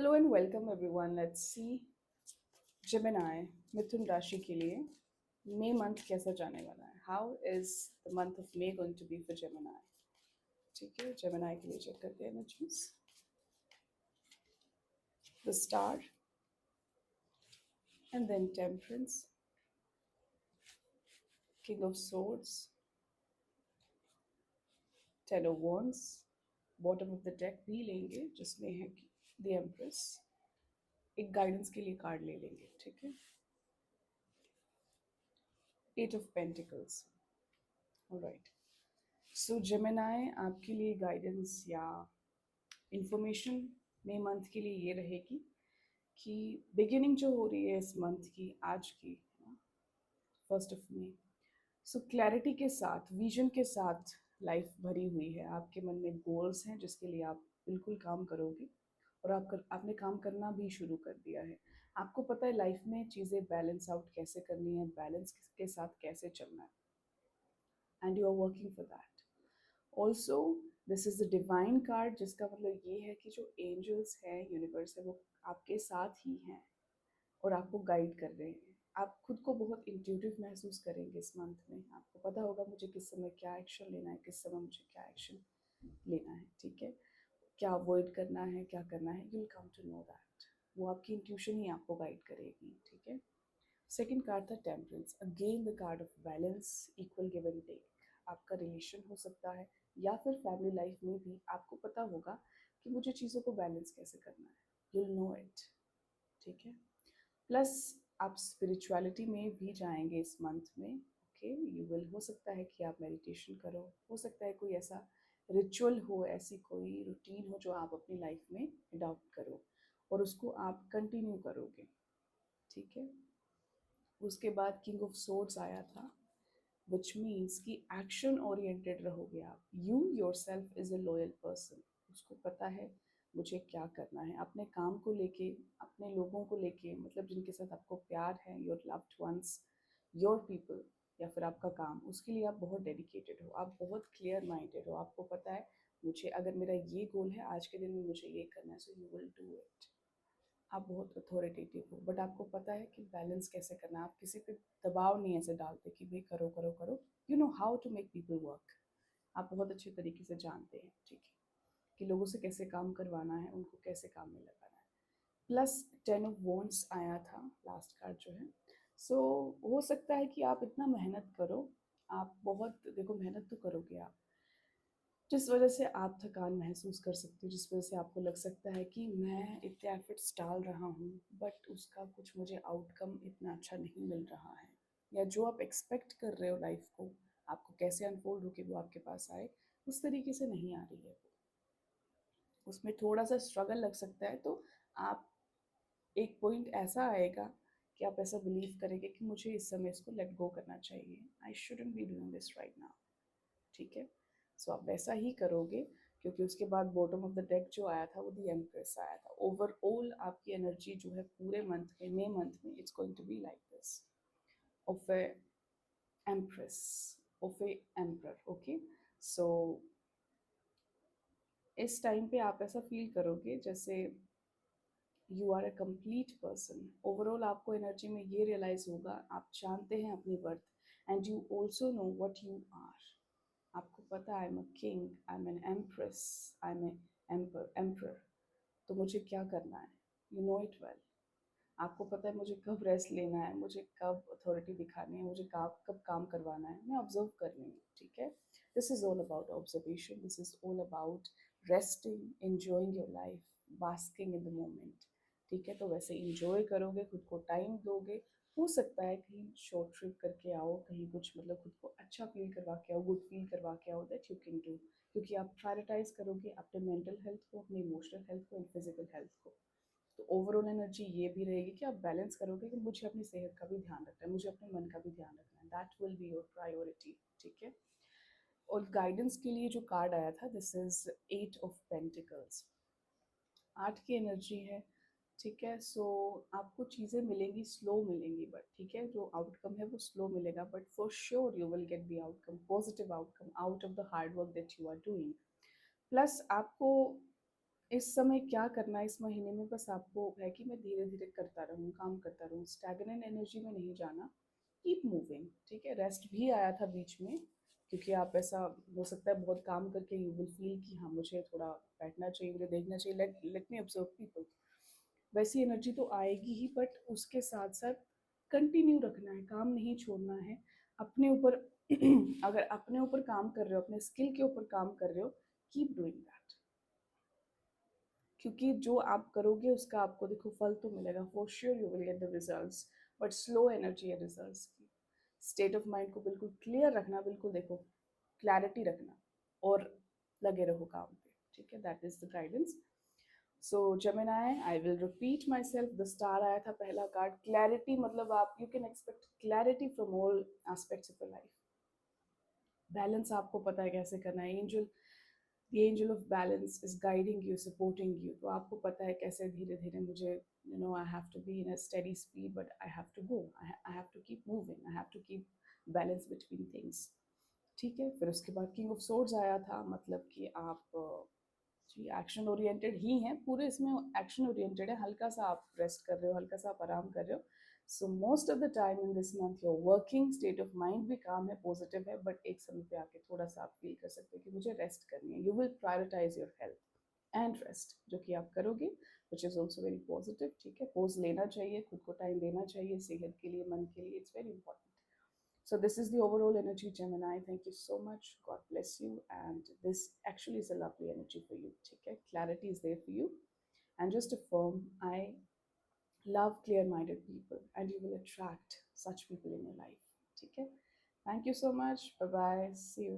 Hello and welcome everyone. Let's see Gemini Mithun राशि के लिए मई मंथ कैसा जाने वाला है। How is the month of May going to be for Gemini. ठीक है, जेमिनी के लिए चेक करते हैं energies. The star and then temperance, king of swords, ten of wands. Bottom of the deck भी लेंगे जिसमें है द एम्प्रेस। एक गाइडेंस के लिए कार्ड ले लेंगे। ठीक है, eight of pentacles. Alright, so Gemini आपके लिए गाइडेंस या इंफॉर्मेशन मई मंथ के लिए ये रहेगी कि बिगिनिंग जो हो रही है इस मंथ की, आज की 1 मई, सो क्लैरिटी के साथ, विजन के साथ लाइफ भरी हुई है। आपके मन में गोल्स हैं जिसके लिए आप बिल्कुल काम करोगे और आपने काम करना भी शुरू कर दिया है। आपको पता है लाइफ में चीज़ें बैलेंस आउट कैसे करनी है, बैलेंस के साथ कैसे चलना है, and you are working for that. Also this is the divine card, जिसका मतलब ये है कि जो एंजल्स हैं, यूनिवर्स है, वो आपके साथ ही हैं और आपको गाइड कर रहे हैं। आप खुद को बहुत इंट्यूटिव महसूस करेंगे इस मंथ में। आपको पता होगा मुझे किस समय क्या एक्शन लेना है, किस समय मुझे क्या एक्शन लेना है। ठीक है, क्या अवॉइड करना है, क्या करना है, you will come to know that. वो आपकी इंट्यूशन ही आपको गाइड करेगी। ठीक है, सेकेंड कार्ड था temperance, again the card of balance, equal give and take. आपका रिलेशन हो सकता है या फिर फैमिली लाइफ में भी आपको पता होगा कि मुझे चीज़ों को बैलेंस कैसे करना है। You will know it. ठीक है, प्लस आप स्पिरिचुअलिटी में भी जाएंगे इस मंथ में। ओके, यू विल, हो सकता है कि आप मेडिटेशन करो, हो सकता है कोई ऐसा रिचुअल हो, ऐसी कोई रूटीन हो जो आप अपनी लाइफ में अडॉप्ट करो और उसको आप कंटिन्यू करोगे। ठीक है, उसके बाद किंग ऑफ सोर्ड्स आया था, विच मीन्स कि एक्शन ओरिएंटेड रहोगे आप। You your self is a loyal person. उसको पता है मुझे क्या करना है, अपने काम को लेके, अपने लोगों को लेके, मतलब जिनके साथ आपको प्यार है, your loved ones, your people, या फिर आपका काम, उसके लिए आप बहुत डेडिकेटेड हो, आप बहुत क्लियर माइंडेड हो। आपको पता है मुझे, अगर मेरा ये गोल है आज के दिन में मुझे ये करना है, so you will do it. आप बहुत अथॉरिटेटिव हो, बट आपको पता है कि बैलेंस कैसे करना है। आप किसी पे दबाव नहीं ऐसे डालते कि भाई करो करो करो। You know how to make people work. आप बहुत अच्छे तरीके से जानते हैं, ठीक है, कि लोगों से कैसे काम करवाना है, उनको कैसे काम में लगाना है। प्लस टेन ऑफ वॉन्ड्स आया था, लास्ट कार्ड जो है। सो हो सकता है कि आप इतना मेहनत करो, आप बहुत, देखो मेहनत तो करोगे आप, जिस वजह से आप थकान महसूस कर सकते हो, जिस वजह से आपको लग सकता है कि मैं इतने एफर्ट्स डाल रहा हूँ बट उसका कुछ मुझे आउटकम इतना अच्छा नहीं मिल रहा है, या जो आप एक्सपेक्ट कर रहे हो लाइफ को आपको कैसे अनफोल्ड होकर वो आपके पास आए, उस तरीके से नहीं आ रही है वो। उसमें थोड़ा सा स्ट्रगल लग सकता है। तो आप, एक पॉइंट ऐसा आएगा कि आप ऐसा बिलीव करेंगे कि मुझे इस समय इसको लेट गो करना चाहिए, I shouldn't be doing this right now. ठीक है, सो आप वैसा ही करोगे, क्योंकि उसके बाद बॉटम ऑफ द डेक जो आया था वो द एम्प्रेस आया था। ओवरऑल आपकी एनर्जी जो है पूरे मंथ में, मई मंथ में, it's going to be like this, of a empress, of a emperor. Okay, so इस टाइम पे आप ऐसा फील करोगे जैसे you are a complete person. Overall आपको एनर्जी में ये रियलाइज होगा, आप जानते हैं अपनी worth, and you also know what you are. आपको पता है I am a king, I am an empress, I am emperor, तो मुझे क्या करना है, यू नो इट वेल। आपको पता है मुझे कब रेस्ट लेना है, मुझे कब अथॉरिटी दिखानी है, मुझे कब काम करवाना है, मैं ऑब्जर्व कर रही हूँ। ठीक है, this is all about observation, this is all about resting, enjoying your life, basking in the moment. ठीक है, तो वैसे इंजॉय करोगे, खुद को टाइम दोगे। हो सकता है कहीं शॉर्ट ट्रिप करके आओ, कहीं कुछ मतलब खुद को अच्छा फील करवा के आओ, गुड फील करवा के आओ, दैट यू कैन डू, क्योंकि आप प्रायोरिटाइज करोगे अपने मेंटल हेल्थ को, अपने इमोशनल हेल्थ को एंड फिजिकल हेल्थ को। तो ओवरऑल एनर्जी ये भी रहेगी कि आप बैलेंस करोगे कि मुझे अपनी सेहत का भी ध्यान रखना है, मुझे अपने मन का भी ध्यान रखना है, that will be your priority. ठीक है, और गाइडेंस के लिए जो कार्ड आया था, this is eight of pentacles, 8 की एनर्जी है। ठीक है, सो आपको चीज़ें मिलेंगी, स्लो मिलेंगी, बट ठीक है, जो आउटकम है वो स्लो मिलेगा, but for sure you will get the outcome, positive outcome out of the hard work that you are doing. Plus आपको इस समय क्या करना है इस महीने में, बस आपको है कि मैं धीरे धीरे करता रहूँ, काम करता रहूँ, स्टैग्नेंट एनर्जी में नहीं जाना, कीप मूविंग, ठीक है। रेस्ट भी आया था बीच में, क्योंकि आप ऐसा हो सकता है बहुत काम करके यू विल फील कि हाँ मुझे थोड़ा बैठना चाहिए, मुझे देखना चाहिए, लेट मी ऑब्जर्व पीपल, वैसी एनर्जी तो आएगी ही, बट उसके साथ साथ कंटिन्यू रखना है, काम नहीं छोड़ना है अपने ऊपर। अगर अपने ऊपर काम कर रहे हो, अपने स्किल के ऊपर काम कर रहे हो, कीप डूइंग दैट, क्योंकि जो आप करोगे उसका आपको देखो फल तो मिलेगा, for sure you will get the results, but slow energy है रिजल्ट्स की। स्टेट ऑफ माइंड को बिल्कुल क्लियर रखना, बिल्कुल देखो क्लैरिटी रखना, और लगे रहो काम पे, ठीक है। That is the guidance. So Gemini, I will repeat my self, the star आया था पहला कार्ड, क्लैरिटी, मतलब आप you can expect clarity from all aspects of your life. Balance आपको पता है कैसे करना है, angel, the angel of balance is guiding you, supporting you, तो आपको पता है कैसे धीरे धीरे मुझे, you know, I have to be in a steady speed, but I have to go, I have to keep moving, I have to keep balance between things, ठीक है। फिर उसके बाद किंग ऑफ सोर्ड्स आया था, मतलब कि आप जी एक्शन ओरिएंटेड ही हैं, पूरे इसमें एक्शन ओरिएंटेड है, हल्का सा आप रेस्ट कर रहे हो, हल्का सा आप आराम कर रहे हो। So most of the time in this month your working, state of mind भी काम है, पॉजिटिव है, बट एक समय पे आके थोड़ा सा आप फील कर सकते हो कि मुझे रेस्ट करनी है, you will prioritise your health and rest, जो कि आप करोगे, which is also very positive, ठीक है। पोज लेना चाहिए, खुद को टाइम देना चाहिए, सेहत के लिए, मन के लिए, it's very important. So this is the overall energy, Gemini. Thank you so much. God bless you. And this actually is a lovely energy for you. Okay? Clarity is there for you. And just affirm, I love clear-minded people, and you will attract such people in your life. Okay? Thank you so much. Bye bye. See you.